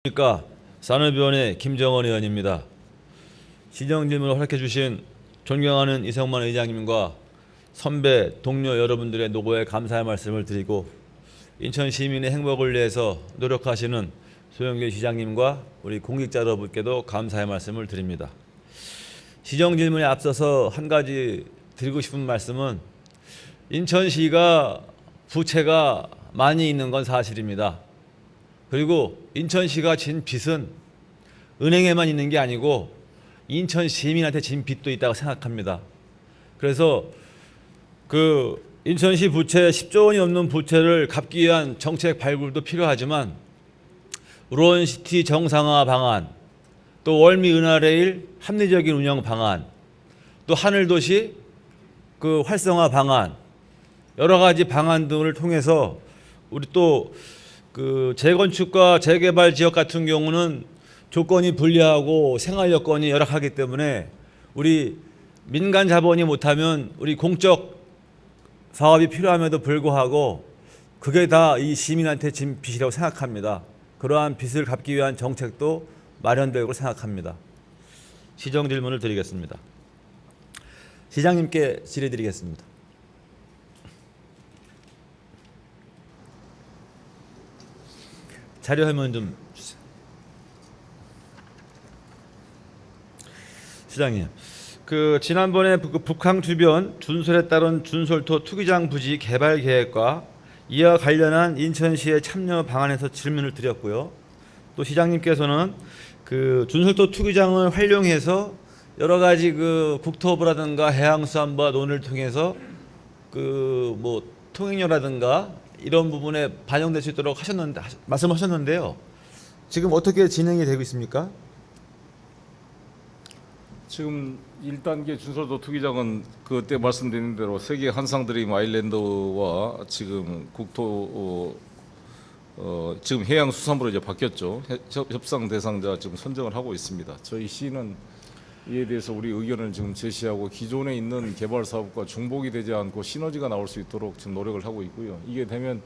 그러니까 산업위원회 김정원 의원입니다. 시정 질문을 허락해 주신 존경하는 이성만 의장님과 선배 동료 여러분들의 노고에 감사의 말씀을 드리고 인천 시민의 행복을 위해서 노력하시는 소영길 시장님과 우리 공직자 여러분께도 감사의 말씀을 드립니다. 시정 질문에 앞서서 한 가지 드리고 싶은 말씀은 인천시가 부채가 많이 있는 건 사실입니다. 그리고 인천시가 진 빚은 은행에만 있는 게 아니고 인천 시민한테 진 빚도 있다고 생각합니다. 그래서 그 인천시 부채 10조 원이 넘는 부채를 갚기 위한 정책 발굴도 필요하지만 우런시티 정상화 방안, 또 월미 은하레일 합리적인 운영 방안, 또 하늘도시 그 활성화 방안, 여러 가지 방안 등을 통해서 우리 또 그 재건축과 재개발 지역 같은 경우는 조건이 불리하고 생활 여건이 열악하기 때문에 우리 민간 자본이 못하면 우리 공적 사업이 필요함에도 불구하고 그게 다 이 시민한테 진 빚이라고 생각합니다. 그러한 빚을 갚기 위한 정책도 마련되고 생각합니다. 시정 질문을 드리겠습니다. 시장님께 질의드리겠습니다. 자료 화면 좀 주세요. 시장님, 그 지난번에 그 북항 주변 준설에 따른 준설토 투기장 부지 개발 계획과 이와 관련한 인천시의 참여 방안에서 질문을 드렸고요. 또 시장님께서는 그 준설토 투기장을 활용해서 여러 가지 그 국토부라든가 해양수산부와 논의를 통해서 그 뭐 통행료라든가 이런 부분에 반영될 수 있도록 하셨는데 말씀하셨는데요. 지금 어떻게 진행이 되고 있습니까? 지금 1단계 준설도 투기장은 그때 말씀드린 대로 세계 한상드림 아일랜드와 지금 지금 해양수산부로 이제 바뀌었죠. 협상 대상자 지금 선정을 하고 있습니다. 저희 시는 이에 대해서 우리 의견을 지금 제시하고 기존에 있는 개발 사업과 중복이 되지 않고 시너지가 나올 수 있도록 지금 노력을 하고 있고요. 이게 되면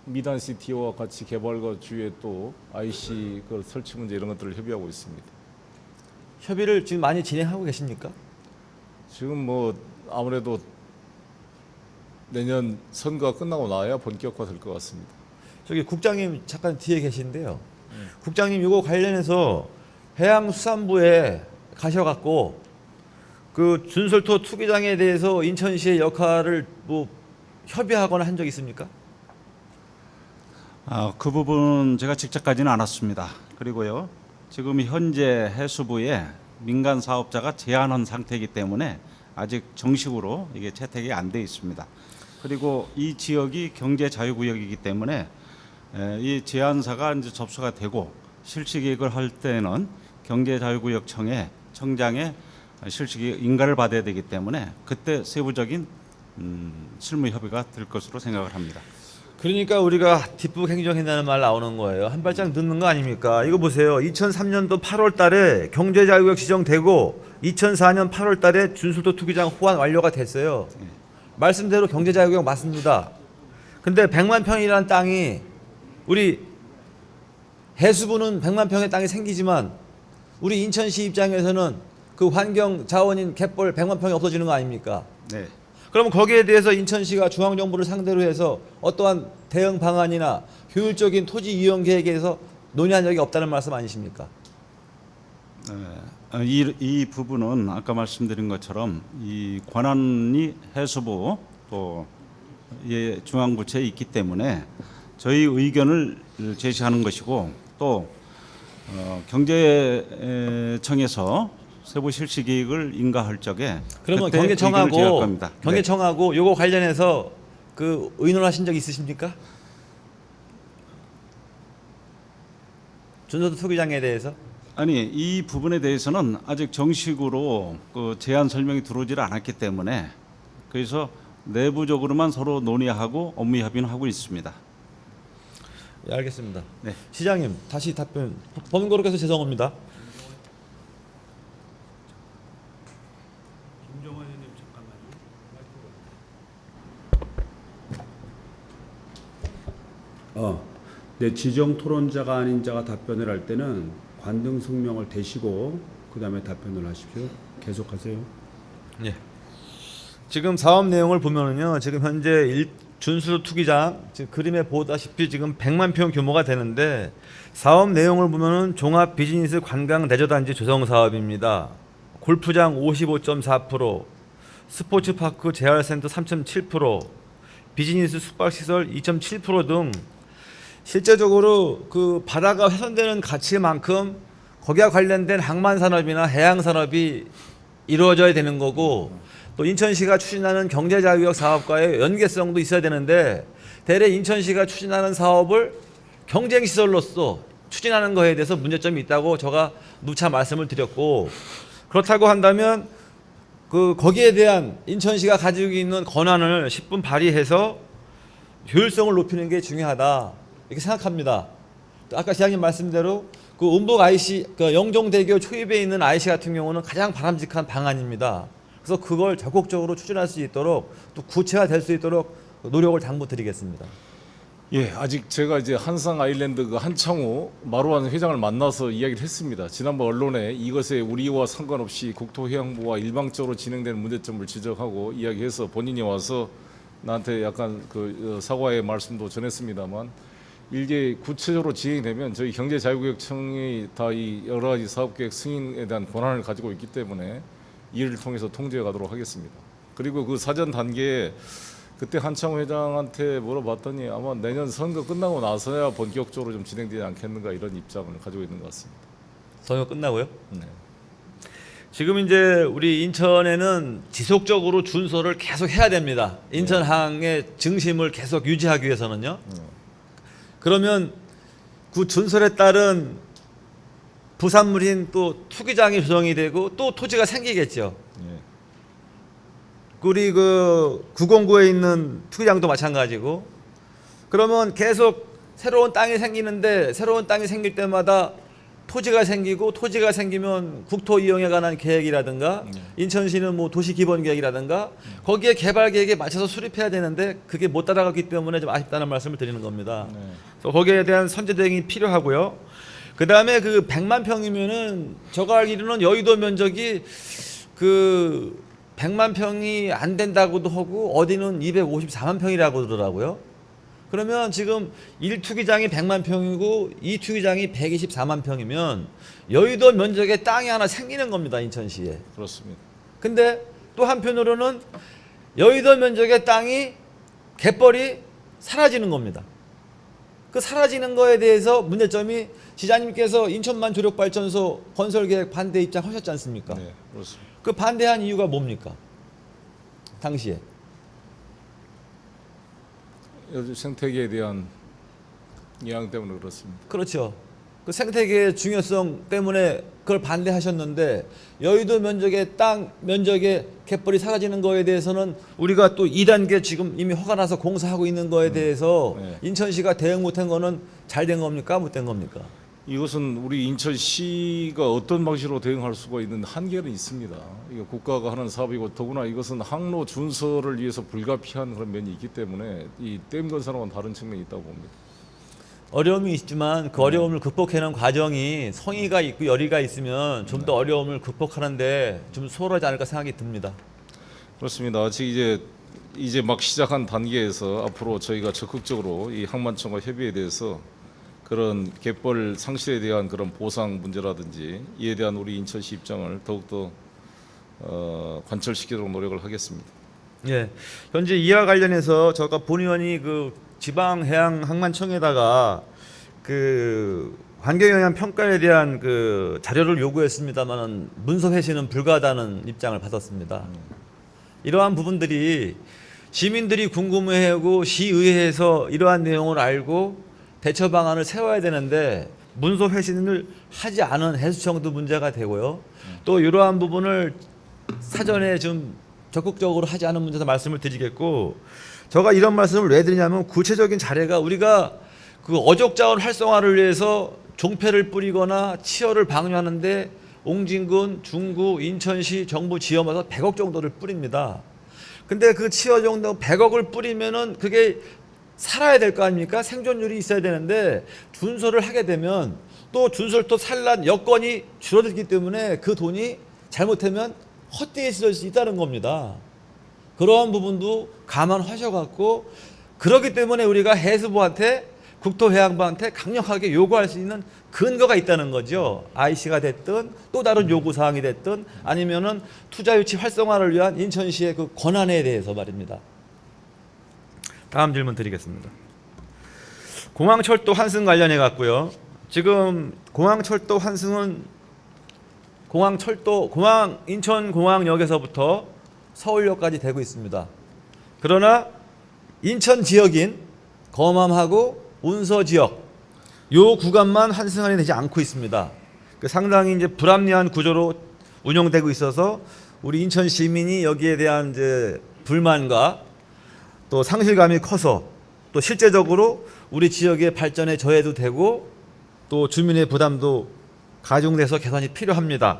미단시티와 같이 개발과 주위에 또 IC 그 설치 문제 이런 것들을 협의하고 있습니다. 협의를 지금 많이 진행하고 계십니까? 지금 뭐 아무래도 내년 선거가 끝나고 나야 본격화될 것 같습니다. 저기 국장님 잠깐 뒤에 계신데요. 국장님 이거 관련해서 해양수산부에 가셔갖고 그 준설토 투기장에 대해서 인천시의 역할을 뭐 협의하거나 한 적 있습니까? 그 부분 제가 직접 가지는 않았습니다. 그리고요, 지금 현재 해수부에 민간 사업자가 제한한 상태이기 때문에 아직 정식으로 이게 채택이 안 돼 있습니다. 그리고 이 지역이 경제 자유구역이기 때문에 이 제안사가 이제 접수가 되고 실시 계획을 할 때는 경제자유구역청에 청장의 실시 인가를 받아야 되기 때문에 그때 세부적인 실무 협의가 될 것으로 생각을 합니다. 그러니까 우리가 뒷북 행정한다는 말 나오는 거예요. 한 발짝 늦는 거 아닙니까? 이거 보세요. 2003년도 8월 달에 경제자유구역 지정되고 2004년 8월 달에 준설토 투기장 호환 완료가 됐어요. 말씀대로 경제자유구역 맞습니다. 근데 100만 평이라는 땅이 우리 해수부는 100만 평의 땅이 생기지만 우리 인천시 입장에서는 그 환경 자원인 갯벌 100만 평이 없어지는 거 아닙니까? 네. 그러면 거기에 대해서 인천시가 중앙정부를 상대로 해서 어떠한 대응 방안이나 효율적인 토지 이용 계획에서 논의한 적이 없다는 말씀 아니십니까? 이 부분은 아까 말씀드린 것처럼 이 권한이 해수부 또 중앙부처에 있기 때문에 저희 의견을 제시하는 것이고 또 경제청에서 세부 실시 계획을 인가할 적에 그러면 그때 의견을 제시할 겁니다. 경제청하고 요거 관련해서 그 의논하신 적 있으십니까? 준설토 투기장에 대해서? 아니, 이 부분에 대해서는 아직 정식으로 그 제안 설명이 들어오질 않았기 때문에 그래서 내부적으로만 서로 논의하고 업무 협의는 하고 있습니다. 예, 알겠습니다. 네. 시장님 다시 답변. 번거롭게 해서 죄송합니다. 김정원 의원님 잠깐만요. 네, 지정 토론자가 아닌 자가 답변을 할 때는 관등 성명을 대시고 그 다음에 답변을 하십시오. 계속하세요. 예. 지금 사업 내용을 보면은요, 지금 현재 준수 투기장 지금 그림에 보다시피 지금 100만 평 규모가 되는데 사업 내용을 보면은 종합 비즈니스 관광 대저단지 조성 사업입니다. 골프장 55.4%, 스포츠파크 재활센터 3.7%, 비즈니스 숙박시설 2.7% 등 실제적으로 그 바다가 훼손되는 가치만큼 거기와 관련된 항만산업이나 해양산업이 이루어져야 되는 거고, 또 인천시가 추진하는 경제자유역 사업과의 연계성도 있어야 되는데 대래 인천시가 추진하는 사업을 경쟁시설로서 추진하는 거에 대해서 문제점이 있다고 제가 누차 말씀을 드렸고, 그렇다고 한다면 그 거기에 대한 인천시가 가지고 있는 권한을 10분 발휘해서 효율성을 높이는 게 중요하다 이렇게 생각합니다. 아까 시장님 말씀대로 그 운북 IC, 그 영종대교 초입에 있는 IC 같은 경우는 가장 바람직한 방안입니다. 그래서 그걸 적극적으로 추진할 수 있도록 또 구체화될 수 있도록 노력을 당부드리겠습니다. 예, 아직 제가 이제 한상 아일랜드 그 한창호 마루한 회장을 만나서 이야기를 했습니다. 지난번 언론에 이것에 우리와 상관없이 국토해양부와 일방적으로 진행되는 문제점을 지적하고 이야기해서 본인이 와서 나한테 약간 그 사과의 말씀도 전했습니다만, 이게 구체적으로 진행되면 저희 경제자유구역청이 다 이 여러 가지 사업계획 승인에 대한 권한을 가지고 있기 때문에 이를 통해서 통제해 가도록 하겠습니다. 그리고 그 사전 단계에 그때 한창호 회장한테 물어봤더니 아마 내년 선거 끝나고 나서야 본격적으로 좀 진행되지 않겠는가 이런 입장을 가지고 있는 것 같습니다. 선거 끝나고요? 네. 지금 이제 우리 인천에는 지속적으로 준소를 계속 해야 됩니다. 인천항의 증심을 계속 유지하기 위해서는요. 그러면 그 준설에 따른 부산물인 또 투기장이 조성이 되고 또 토지가 생기겠죠. 예. 우리 그 909에 있는 투기장도 마찬가지고, 그러면 계속 새로운 땅이 생기는데 새로운 땅이 생길 때마다 토지가 생기고, 토지가 생기면 국토 이용에 관한 계획이라든가 인천시는 뭐 도시 기본 계획이라든가 거기에 개발 계획에 맞춰서 수립해야 되는데 그게 못 따라가기 때문에 좀 아쉽다는 말씀을 드리는 겁니다. 그래서 거기에 대한 선제 대응이 필요하고요. 그 다음에 그 100만 평이면은 제가 알기로는 여의도 면적이 그 100만 평이 안 된다고도 하고 어디는 254만 평이라고 그러더라고요. 그러면 지금 1투기장이 100만 평이고 2투기장이 124만 평이면 여의도 면적에 땅이 하나 생기는 겁니다, 인천시에. 그렇습니다. 근데 또 한편으로는 여의도 면적의 땅이 갯벌이 사라지는 겁니다. 그 사라지는 거에 대해서 문제점이 시장님께서 인천만 조력발전소 건설 계획 반대 입장 하셨지 않습니까? 네, 그렇습니다. 그 반대한 이유가 뭡니까? 당시에. 요즘 생태계에 대한 영향 때문에 그렇습니다. 그렇죠. 그 생태계의 중요성 때문에 그걸 반대하셨는데 여의도 면적의 땅 면적의 갯벌이 사라지는 거에 대해서는 우리가 또 2단계 지금 이미 허가 나서 공사하고 있는 거에 대해서 네. 인천시가 대응 못한 거는 잘 된 겁니까? 못된 겁니까? 이것은 우리 인천시가 어떤 방식으로 대응할 수가 있는 한계는 있습니다. 이게 국가가 하는 사업이고 더구나 이것은 항로 준설을 위해서 불가피한 그런 면이 있기 때문에 이 댐 건설하고는 다른 측면이 있다고 봅니다. 어려움이 있지만 그 어려움을 극복하는 과정이 성의가 있고 열의가 있으면 좀 더 어려움을 극복하는데 좀 수월하지 않을까 생각이 듭니다. 그렇습니다. 아직 이제 막 시작한 단계에서 앞으로 저희가 적극적으로 이 항만청과 협의에 대해서 그런 갯벌 상실에 대한 그런 보상 문제라든지 이에 대한 우리 인천시 입장을 더욱더 관철시키도록 노력을 하겠습니다. 예, 현재 이와 관련해서 제가 본의원이 그 지방해양항만청에다가 그 환경영향 평가에 대한 그 자료를 요구했습니다만은 문서 회신은 불가하다는 입장을 받았습니다. 이러한 부분들이 시민들이 궁금해하고 시의회에서 이러한 내용을 알고 대처 방안을 세워야 되는데 문서 회신을 하지 않은 해수청도 문제가 되고요. 또 이러한 부분을 사전에 좀 적극적으로 하지 않은 문제도 말씀을 드리겠고, 제가 이런 말씀을 왜 드리냐면 구체적인 사례가 우리가 그 어족자원 활성화를 위해서 종패를 뿌리거나 치어를 방류하는데 옹진군, 중구, 인천시 정부 지원해서 100억 정도를 뿌립니다. 근데 그 치어 정도 100억을 뿌리면은 그게 살아야 될 거 아닙니까? 생존율이 있어야 되는데 준설을 하게 되면 또 준설 또 살란 여건이 줄어들기 때문에 그 돈이 잘못하면 헛되어질 수 있다는 겁니다. 그러한 부분도 감안하셔갖고 그렇기 때문에 우리가 해수부한테 국토해양부한테 강력하게 요구할 수 있는 근거가 있다는 거죠. IC가 됐든 또 다른 요구사항이 됐든 아니면은 투자유치 활성화를 위한 인천시의 그 권한에 대해서 말입니다. 다음 질문 드리겠습니다. 공항철도 환승 관련해 갖고요. 지금 공항철도 환승은 인천공항역에서부터 서울역까지 되고 있습니다. 그러나 인천 지역인 검암하고 운서 지역 요 구간만 환승안이 되지 않고 있습니다. 상당히 이제 불합리한 구조로 운영되고 있어서 우리 인천 시민이 여기에 대한 이제 불만과 또 상실감이 커서 또 실제적으로 우리 지역의 발전에 저해도 되고 또 주민의 부담도 가중돼서 개선이 필요합니다.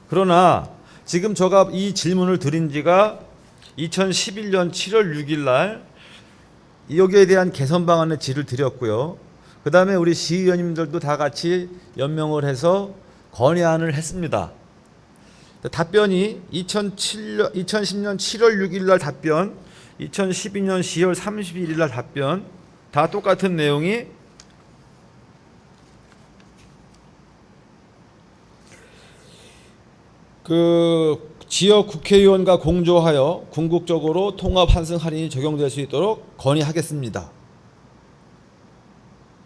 그러나 지금 제가 이 질문을 드린 지가 2011년 7월 6일 날 여기에 대한 개선 방안의 질을 드렸고요. 그 다음에 우리 시의원님들도 다 같이 연명을 해서 건의안을 했습니다. 답변이 2010년 7월 6일 날 답변, 2012년 10월 31일 날 답변 다 똑같은 내용이 그 지역 국회의원과 공조하여 궁극적으로 통합 환승 할인이 적용될 수 있도록 건의하겠습니다.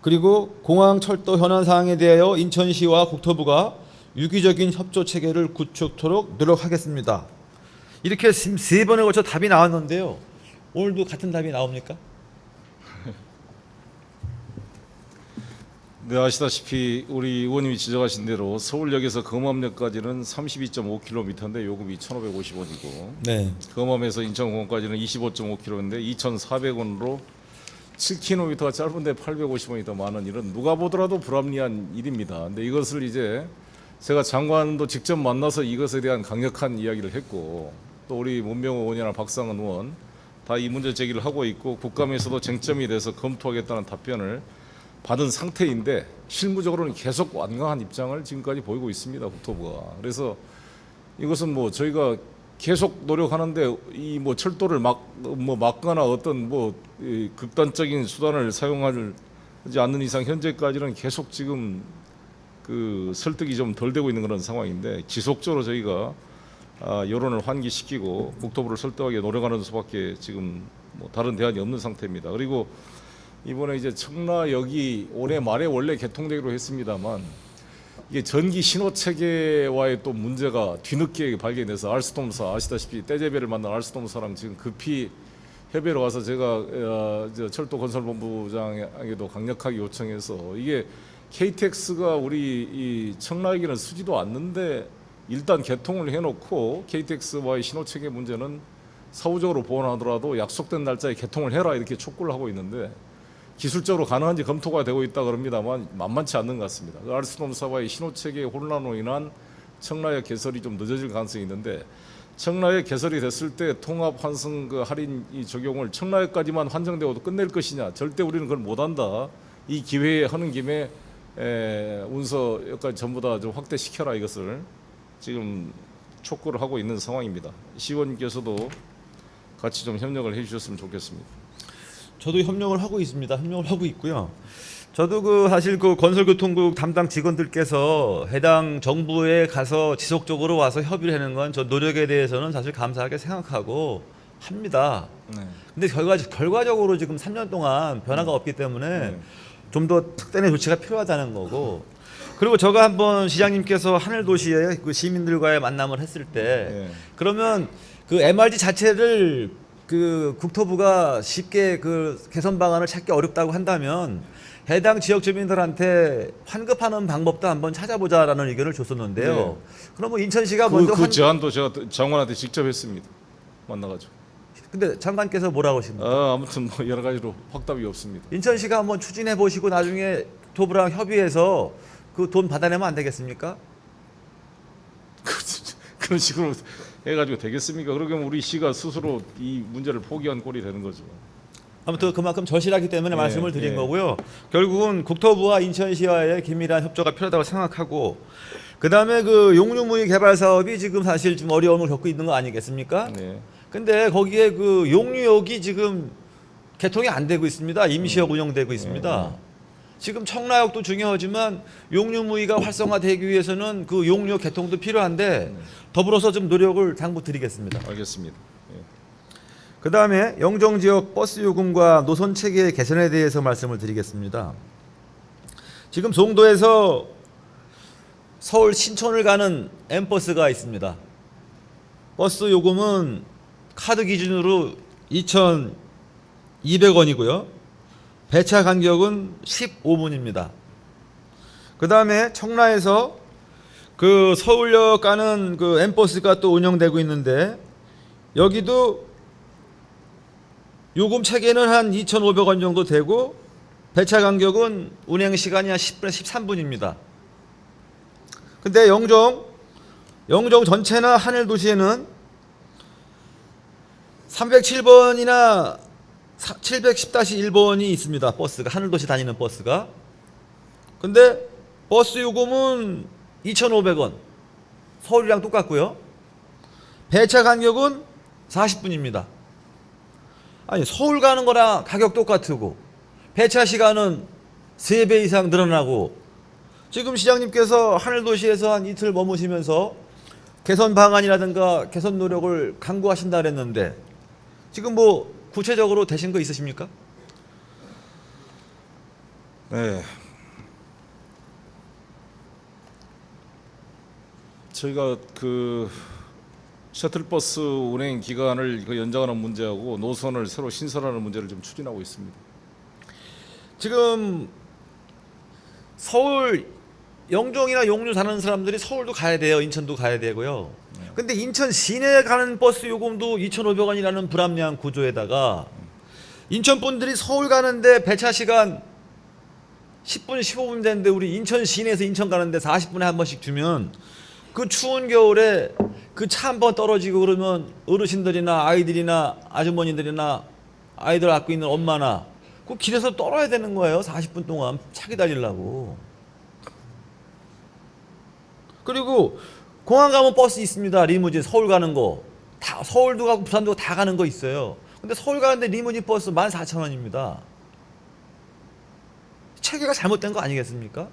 그리고 공항 철도 현안 사항에 대하여 인천시와 국토부가 유기적인 협조 체계를 구축토록 노력하겠습니다. 이렇게 세 번에 걸쳐 답이 나왔는데요. 오늘도 같은 답이 나옵니까? 네, 아시다시피 우리 의원님이 지적하신 대로 서울역에서 검암역까지는 32.5km인데 요금이 1,550원이고 네. 검암에서 인천공항까지는 25.5km인데 2,400원으로 7km가 짧은데 850원이 더 많은 이런 누가 보더라도 불합리한 일입니다. 근데 이것을 이제 제가 장관도 직접 만나서 이것에 대한 강력한 이야기를 했고 또 우리 문명호 의원이나 박상은 의원 다 이 문제 제기를 하고 있고 국감에서도 쟁점이 돼서 검토하겠다는 답변을 받은 상태인데 실무적으로는 계속 완강한 입장을 지금까지 보이고 있습니다. 국토부가. 그래서 이것은 뭐 저희가 계속 노력하는데 이 뭐 철도를 막거나 어떤 이 극단적인 수단을 사용하지 않는 이상 현재까지는 계속 지금 그 설득이 좀 덜 되고 있는 그런 상황인데 지속적으로 저희가 여론을 환기시키고 국토부를 설득하게 노력하는 수밖에 지금 뭐 다른 대안이 없는 상태입니다. 그리고 이번에 이제 청라역이 올해 말에 원래 개통되기로 했습니다만 이게 전기 신호 체계와의 또 문제가 뒤늦게 발견돼서 알스톰사 아시다시피 떼제베를 만난 알스톰사랑 지금 급히 협의를 와서 제가 철도건설본부장에게도 강력하게 요청해서 이게 KTX가 우리 이 청라역에는 쓰지도 않는데 일단 개통을 해놓고 KTX와의 신호 체계 문제는 사후적으로 보완하더라도 약속된 날짜에 개통을 해라 이렇게 촉구를 하고 있는데 기술적으로 가능한지 검토가 되고 있다 그럽니다만 만만치 않는 것 같습니다. 알스톰사와의 신호체계 혼란으로 인한 청라역 개설이 좀 늦어질 가능성이 있는데 청라역 개설이 됐을 때 통합 환승 그 할인 이 적용을 청라역까지만 환정되고도 끝낼 것이냐 절대 우리는 그걸 못한다. 이 기회에 하는 김에 운서역까지 전부 다 좀 확대시켜라 이것을 지금 촉구를 하고 있는 상황입니다. 시의원님께서도 같이 좀 협력을 해주셨으면 좋겠습니다. 저도 협력을 하고 있습니다. 협력을 하고 있고요. 저도 사실 건설교통국 담당 직원들께서 해당 정부에 가서 지속적으로 와서 협의를 하는 건 저 노력에 대해서는 사실 감사하게 생각하고 합니다. 네. 근데 결과적으로 지금 3년 동안 변화가 없기 때문에 좀 더 특단의 조치가 필요하다는 거고. 그리고 제가 한번 시장님께서 하늘도시에 그 시민들과의 만남을 했을 때 그러면 그 MRT 자체를 그 국토부가 쉽게 그 개선 방안을 찾기 어렵다고 한다면 해당 지역 주민들한테 환급하는 방법도 한번 찾아보자라는 의견을 줬었는데요. 네. 그러면 인천시가 먼저 그 제안도 제가 장관한테 직접 했습니다. 만나가지고. 근데 장관께서 뭐라고 하십니까? 아무튼 뭐 여러 가지로 확답이 없습니다. 인천시가 한번 추진해 보시고 나중에 국토부랑 협의해서 그 돈 받아내면 안 되겠습니까? 그런 식으로 해가지고 되겠습니까? 그러면 우리 시가 스스로 이 문제를 포기한 꼴이 되는 거죠. 아무튼 그만큼 절실하기 때문에 예, 말씀을 드린 예. 거고요. 결국은 국토부와 인천시와의 긴밀한 협조가 필요하다고 생각하고, 그 다음에 그 용류무의 개발 사업이 지금 사실 좀 어려움을 겪고 있는 거 아니겠습니까? 네. 근데 거기에 그 용류역이 지금 개통이 안 되고 있습니다. 임시역 운영되고 있습니다. 지금 청라역도 중요하지만 용류무의가 활성화되기 위해서는 그 용류역 개통도 필요한데 더불어서 좀 노력을 당부드리겠습니다. 알겠습니다. 예. 그 다음에 영종지역 버스 요금과 노선 체계 개선에 대해서 말씀을 드리겠습니다. 지금 송도에서 서울 신촌을 가는 M버스가 있습니다. 버스 요금은 카드 기준으로 2,200원이고요. 배차 간격은 15분입니다. 그 다음에 청라에서 그 서울역 가는 그 M버스가 또 운영되고 있는데 여기도 요금 체계는 한 2,500원 정도 되고 배차 간격은 운행 시간이 한 10분에서 13분입니다. 근데 영종 전체나 하늘도시에는 307번이나 710-1번이 있습니다. 버스가 하늘도시 다니는 버스가. 근데 버스 요금은 2,500원. 서울이랑 똑같고요. 배차 간격은 40분입니다. 아니 서울 가는 거랑 가격 똑같고 배차 시간은 3배 이상 늘어나고 지금 시장님께서 하늘도시에서 한 이틀 머무시면서 개선 방안이라든가 개선 노력을 강구하신다 그랬는데 지금 뭐 구체적으로 되신 거 있으십니까? 네. 저희가 그 셔틀버스 운행 기간을 그 연장하는 문제하고 노선을 새로 신설하는 문제를 좀 추진하고 있습니다. 지금 서울 영종이나 용류 사는 사람들이 서울도 가야 돼요. 인천도 가야 되고요. 근데 인천 시내 가는 버스 요금도 2,500원이라는 불합리한 구조에다가 인천 분들이 서울 가는데 배차 시간 10분, 15분 되는데 우리 인천 시내에서 인천 가는데 40분에 한 번씩 주면 그 추운 겨울에 그 차 한 번 떨어지고 그러면 어르신들이나 아이들이나 아주머니들이나 아이들 갖고 있는 엄마나 그 길에서 떨어야 되는 거예요. 40분 동안 차 기다리려고. 그리고 공항 가면 버스 있습니다. 리무진 서울 가는 거. 다 서울도 가고 부산도 다 가는 거 있어요. 근데 서울 가는데 리무진 버스 14,000원입니다. 체계가 잘못된 거 아니겠습니까?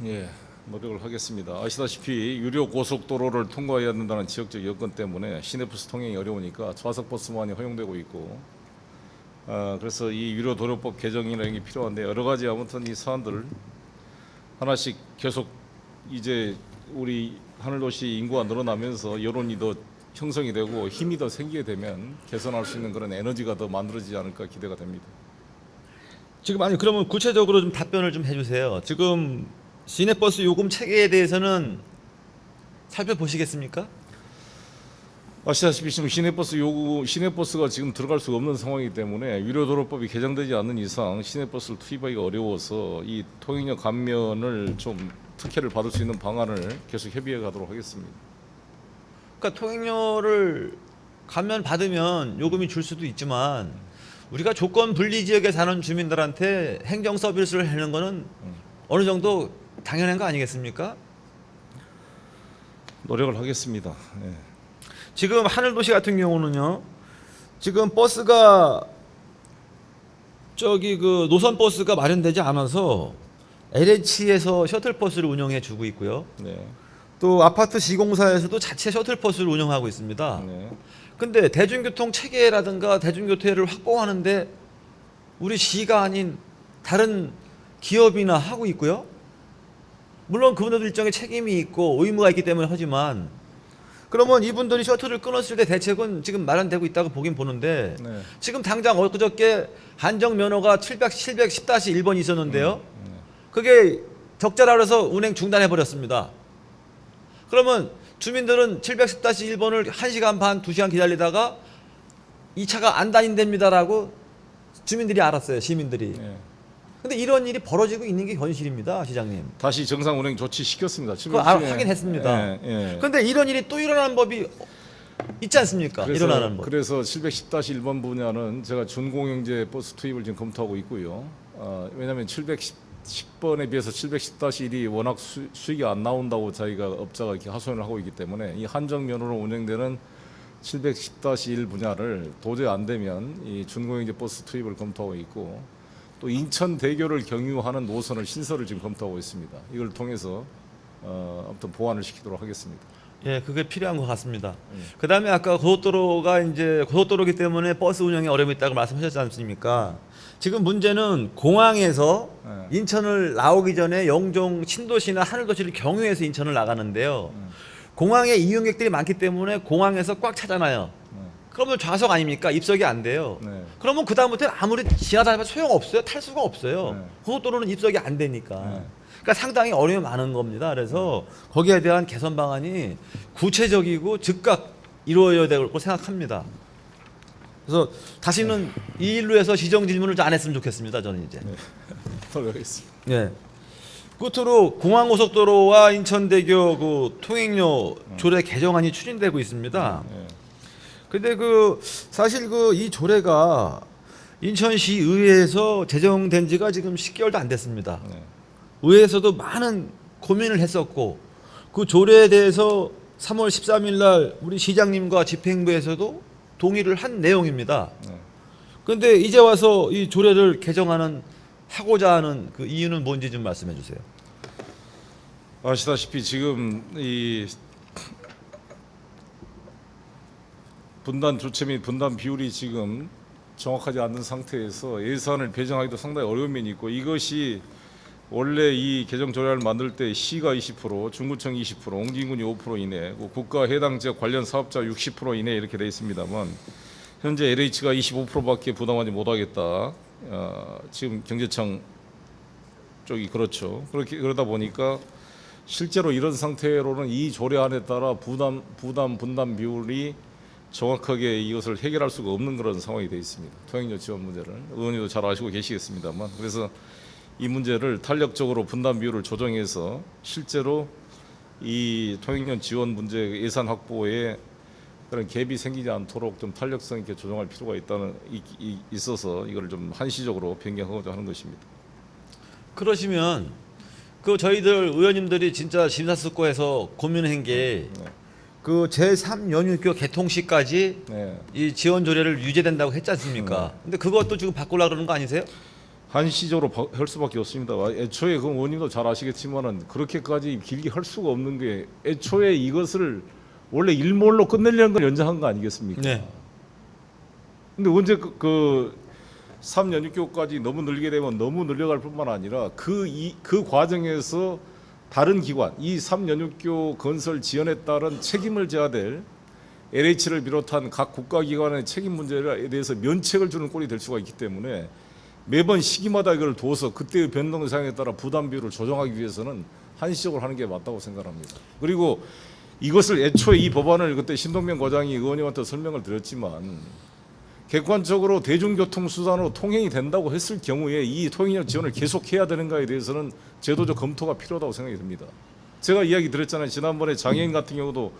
예, 노력을 하겠습니다. 아시다시피 유료 고속도로를 통과해야 된다는 지역적 여건 때문에 시내버스 통행이 어려우니까 좌석 버스만이 허용되고 있고, 그래서 이 유료 도로법 개정이나 이런 게 필요한데 여러 가지 아무튼 이 사안들 하나씩 계속 이제 우리 하늘도시 인구가 늘어나면서 여론이 더 형성이 되고 힘이 더 생기게 되면 개선할 수 있는 그런 에너지가 더 만들어지지 않을까 기대가 됩니다. 지금 아니 그러면 구체적으로 좀 답변을 좀 해주세요. 지금 시내버스 요금 체계에 대해서는 살펴보시겠습니까? 아시다시피 지금 시내버스가 지금 들어갈 수가 없는 상황이기 때문에 유료도로법이 개정되지 않는 이상 시내버스를 투입하기가 어려워서 이 통행료 감면을 좀 특혜를 받을 수 있는 방안을 계속 협의해 가도록 하겠습니다. 그러니까 통행료를 감면 받으면 요금이 줄 수도 있지만 우리가 조건 분리 지역에 사는 주민들한테 행정 서비스를 하는 거는 어느 정도 당연한 거 아니겠습니까? 노력을 하겠습니다. 예. 지금 하늘도시 같은 경우는요. 지금 버스가 저기 그 노선 버스가 마련되지 않아서 LH에서 셔틀버스를 운영해 주고 있고요. 네. 또 아파트 시공사에서도 자체 셔틀버스를 운영하고 있습니다. 네. 근데 대중교통 체계라든가 대중교통을 확보하는데 우리 시가 아닌 다른 기업이나 하고 있고요. 물론 그분들도 일정의 책임이 있고 의무가 있기 때문에 하지만 그러면 이분들이 셔틀을 끊었을 때 대책은 지금 마련되고 있다고 보긴 보는데 네. 지금 당장 엊그저께 한정 면허가 710-1번이 있었는데요. 그게 적자라 그래서 운행 중단해 버렸습니다. 그러면 주민들은 710-1번을 1시간 반, 2시간 기다리다가 이 차가 안 다닌답니다라고 주민들이 알았어요. 시민들이. 네. 근데 이런 일이 벌어지고 있는 게 현실입니다. 시장님. 다시 정상 운행 조치 시켰습니다. 그거 확인했습니다. 예, 예. 근데 이런 일이 또 일어나는 법이 있지 않습니까? 일어나는 법. 그래서 710-1번 분야는 제가 준공영제 버스 투입을 지금 검토하고 있고요. 왜냐하면 710번에 비해서 710-1이 워낙 수익이 안 나온다고 저희가 업자가 이렇게 하소연을 하고 있기 때문에 이 한정면으로 운행되는 710-1 분야를 도저히 안 되면 이 준공영제 버스 투입을 검토하고 있고, 또 인천대교를 경유하는 노선을 신설을 지금 검토하고 있습니다. 이걸 통해서 아무튼 보완을 시키도록 하겠습니다. 예, 그게 필요한 것 같습니다. 그다음에 아까 고속도로가 이제 고속도로기 때문에 버스 운영에 어려움이 있다고 말씀하셨지 않습니까? 지금 문제는 공항에서 인천을 나오기 전에 영종 신도시나 하늘도시를 경유해서 인천을 나가는데요. 공항에 이용객들이 많기 때문에 공항에서 꽉 차잖아요. 그러면 좌석 아닙니까? 입석이 안 돼요. 네. 그러면 그 다음부터는 아무리 지나다니면 소용없어요. 탈 수가 없어요. 네. 고속도로는 입석이 안 되니까. 네. 그러니까 상당히 어려움이 많은 겁니다. 그래서 거기에 대한 개선 방안이 구체적이고 즉각 이루어져야 될 거라고 생각합니다. 그래서 다시는 이 일로 해서 시정 질문을 안 했으면 좋겠습니다. 저는 이제. 돌아가겠습니다. 예. 끝으로 공항고속도로와 인천대교 그 통행료 조례 개정안이 추진되고 있습니다. 네. 근데 그 사실 그 이 조례가 인천시 의회에서 제정된 지가 지금 10개월도 안 됐습니다. 네. 의회에서도 많은 고민을 했었고 그 조례에 대해서 3월 13일 날 우리 시장님과 집행부에서도 동의를 한 내용입니다. 네. 그런데 이제 와서 이 조례를 하고자 하는 그 이유는 뭔지 좀 말씀해 주세요. 아시다시피 지금 이 분단 조치 및 분단 비율이 지금 정확하지 않는 상태에서 예산을 배정하기도 상당히 어려운 면이 있고, 이것이 원래 이 개정 조례를 만들 때 시가 20%, 중구청 20%, 옹진군이 5% 이내, 국가 해당 지역 관련 사업자 60% 이내 이렇게 돼 있습니다만, 현재 LH가 25%밖에 부담하지 못하겠다. 지금 경제청 쪽이 그렇죠. 그러다 보니까 실제로 이런 상태로는 이 조례안에 따라 분담 비율이 정확하게 이것을 해결할 수가 없는 그런 상황이 되어 있습니다. 통행료 지원 문제를 의원님도 잘 아시고 계시겠습니다만, 그래서 이 문제를 탄력적으로 분담 비율을 조정해서 실제로 이 통행료 지원 문제 예산 확보에 그런 갭이 생기지 않도록 좀 탄력성 있게 조정할 필요가 있어서 이걸 좀 한시적으로 변경하고자 하는 것입니다. 그러시면 그 저희들 의원님들이 진짜 심사숙고해서 고민한 게 그 제3연휴교 개통 시까지 네. 이 지원 조례를 유지된다고 했지 않습니까? 근데 그것도 지금 바꾸려고 그러는 거 아니세요? 한시적으로 할 수밖에 없습니다. 애초에 그 의원님도 잘 아시겠지만은 그렇게까지 길게 할 수가 없는 게, 애초에 이것을 원래 일몰로 끝내려는 걸 연장한 거 아니겠습니까? 네. 근데 언제 그 3연휴교까지 너무 늘게 되면 너무 늘려갈 뿐만 아니라 그 과정에서 다른 기관, 이 3연휴교 건설 지연에 따른 책임을 져야 될 LH를 비롯한 각 국가기관의 책임 문제에 대해서 면책을 주는 꼴이 될 수가 있기 때문에 매번 시기마다 이걸 둬서 그때의 변동 사항에 따라 부담 비율을 조정하기 위해서는 한시적으로 하는 게 맞다고 생각합니다. 그리고 이것을 애초에 이 법안을 그때 신동명 과장이 의원님한테 설명을 드렸지만, 객관적으로 대중교통 수단으로 통행이 된다고 했을 경우에 이 통행료 지원을 계속해야 되는가에 대해서는 제도적 검토가 필요하다고 생각이 듭니다. 제가 이야기 드렸잖아요. 지난번에 장애인 같은 경우도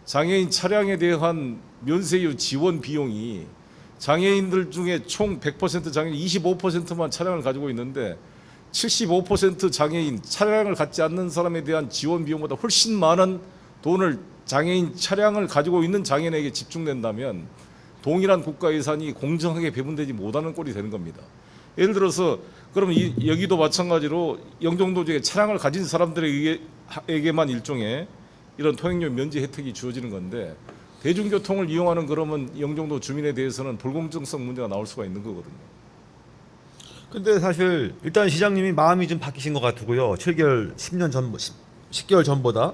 장애인 차량에 대한 면세유 지원 비용이 장애인들 중에 총 100% 장애인 25%만 차량을 가지고 있는데 75% 장애인 차량을 갖지 않는 사람에 대한 지원 비용보다 훨씬 많은 돈을 장애인 차량을 가지고 있는 장애인에게 집중된다면 동일한 국가 예산이 공정하게 배분되지 못하는 꼴이 되는 겁니다. 예를 들어서 그러면 여기도 마찬가지로 영종도 지역에 차량을 가진 사람들에게만 일종의 이런 통행료 면제 혜택이 주어지는 건데, 대중교통을 이용하는 그러면 영종도 주민에 대해서는 불공정성 문제가 나올 수가 있는 거거든요. 근데 사실 일단 시장님이 마음이 좀 바뀌신 것 같고요. 10개월 전보다.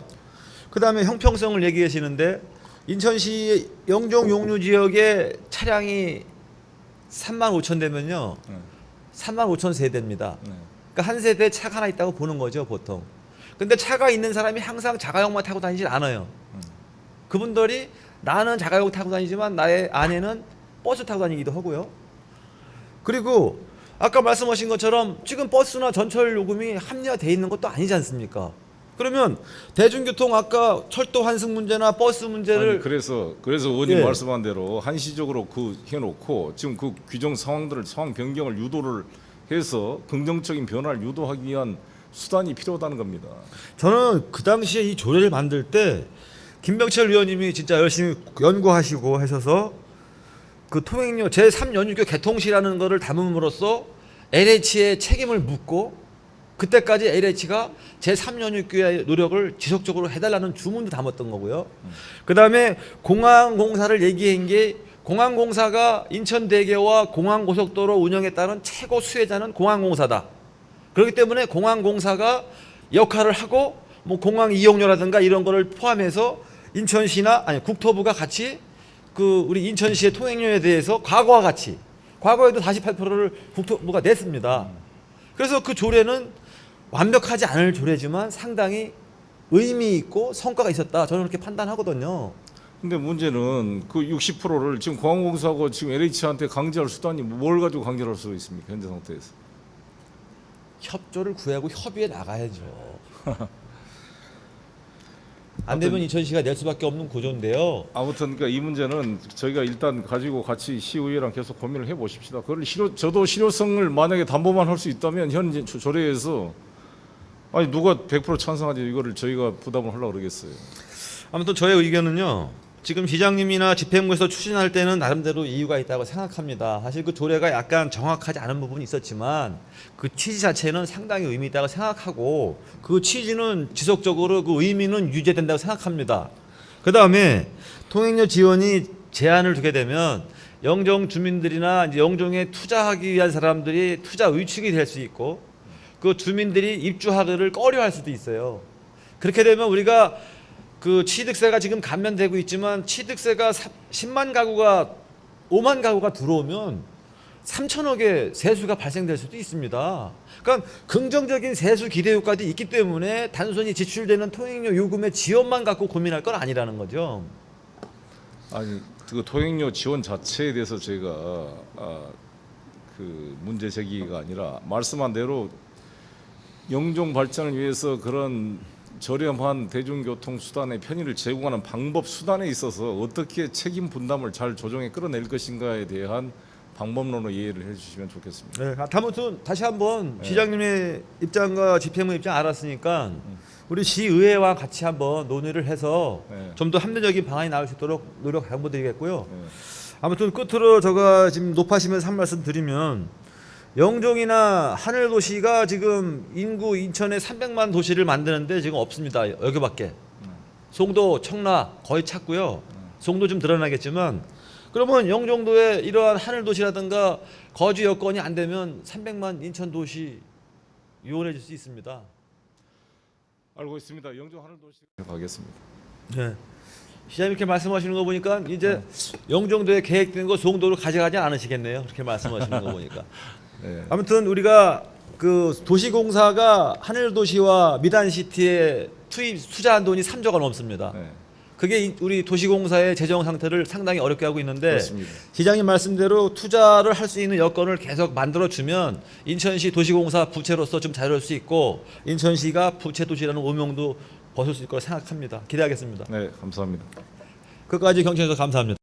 그다음에 형평성을 얘기하시는데 인천시 영종 용류 지역에 차량이 3만 5천 대면요. 3만 5천 세대입니다. 그러니까 한 세대에 차가 하나 있다고 보는 거죠, 보통. 근데 차가 있는 사람이 항상 자가용만 타고 다니질 않아요. 그분들이 나는 자가용 타고 다니지만 나의 아내는 버스 타고 다니기도 하고요. 그리고 아까 말씀하신 것처럼 지금 버스나 전철 요금이 합리화되어 있는 것도 아니지 않습니까? 그러면 대중교통 아까 철도 환승 문제나 버스 문제를 아니, 그래서 의원님 예. 말씀한 대로 한시적으로 그 해놓고 지금 그 규정 상황 변경을 유도를 해서 긍정적인 변화를 유도하기 위한 수단이 필요하다는 겁니다. 저는 그 당시에 이 조례를 만들 때 김병철 의원님이 진짜 열심히 연구하시고 하셔서 그 통행료 제3연유교 개통시라는 거를 담음으로써 LH의 책임을 묻고 그때까지 LH가 제3연유교의 노력을 지속적으로 해달라는 주문도 담았던 거고요. 그 다음에 공항공사를 얘기한 게 공항공사가 인천대교와 공항고속도로 운영에 따른 최고 수혜자는 공항공사다. 그렇기 때문에 공항공사가 역할을 하고 뭐 공항 이용료라든가 이런 거를 포함해서 인천시나 아니 국토부가 같이 그 우리 인천시의 통행료에 대해서 과거와 같이 과거에도 48%를 국토부가 냈습니다. 그래서 그 조례는 완벽하지 않을 조례지만 상당히 의미 있고 성과가 있었다. 저는 그렇게 판단하거든요. 근데 문제는 그 60%를 지금 공항공사하고 지금 LH한테 강제할 수단이 뭘 가지고 강제할 수 있습니까? 현재 상태에서. 협조를 구하고 협의에 나가야죠. 안 되면 인천시가 낼 수밖에 없는 구조인데요. 아무튼 그러니까 이 문제는 저희가 일단 가지고 같이 시의회랑 계속 고민을 해보십시다. 그걸 저도 실효성을 만약에 담보만 할 수 있다면 현 조례에서 아니 누가 100% 찬성하지 이거를 저희가 부담을 하려고 그러겠어요. 아무튼 저의 의견은요. 지금 시장님이나 집행부에서 추진할 때는 나름대로 이유가 있다고 생각합니다. 사실 그 조례가 약간 정확하지 않은 부분이 있었지만 그 취지 자체는 상당히 의미 있다고 생각하고 그 취지는 지속적으로 그 의미는 유지된다고 생각합니다. 그 다음에 통행료 지원이 제한을 두게 되면 영종 주민들이나 이제 영종에 투자하기 위한 사람들이 투자 의축이 될 수 있고 그 주민들이 입주하기를 꺼려할 수도 있어요. 그렇게 되면 우리가 그 취득세가 지금 감면되고 있지만 취득세가 10만 가구가 5만 가구가 들어오면 3천억의 세수가 발생될 수도 있습니다. 그러니까 긍정적인 세수 기대 효과도 있기 때문에 단순히 지출되는 통행료 요금의 지원만 갖고 고민할 건 아니라는 거죠. 아니 그 통행료 지원 자체에 대해서 저희가 그 문제 제기가 아니라 말씀한 대로 영종 발전을 위해서 그런 저렴한 대중교통 수단의 편의를 제공하는 방법 수단에 있어서 어떻게 책임 분담을 잘 조정해 끌어낼 것인가에 대한 방법론을 이해를 해주시면 좋겠습니다. 네, 아무튼 다시 한번 시장님의 입장과 집행부 입장 알았으니까 우리 시의회와 같이 한번 논의를 해서 네. 좀 더 합리적인 방안이 나올 수 있도록 노력 당부드리겠고요. 네. 아무튼 끝으로 제가 지금 높아시면서 한 말씀 드리면 영종이나 하늘도시가 지금 인구 인천에 300만 도시를 만드는데 지금 없습니다. 여기밖에. 송도, 청라 거의 찾고요. 송도 좀 드러나겠지만 그러면 영종도에 이러한 하늘도시라든가 거주 여건이 안 되면 300만 인천도시 유원해질 수 있습니다. 알고 있습니다. 영종 하늘도시 가겠습니다. 네. 시장님 이렇게 말씀하시는 거 보니까 이제 영종도에 계획된 거 송도로 가져가지 않으시겠네요. 그렇게 말씀하시는 거 보니까. 네. 아무튼 우리가 그 도시공사가 하늘도시와 미단시티에 투자한 돈이 3조가 넘습니다. 네. 그게 우리 도시공사의 재정 상태를 상당히 어렵게 하고 있는데 그렇습니다. 시장님 말씀대로 투자를 할 수 있는 여건을 계속 만들어주면 인천시 도시공사 부채로서 좀 자유로울 수 있고 인천시가 부채도시라는 오명도 벗을 수 있을 거라 생각합니다. 기대하겠습니다. 네, 감사합니다. 끝까지 경청해주셔서 감사합니다.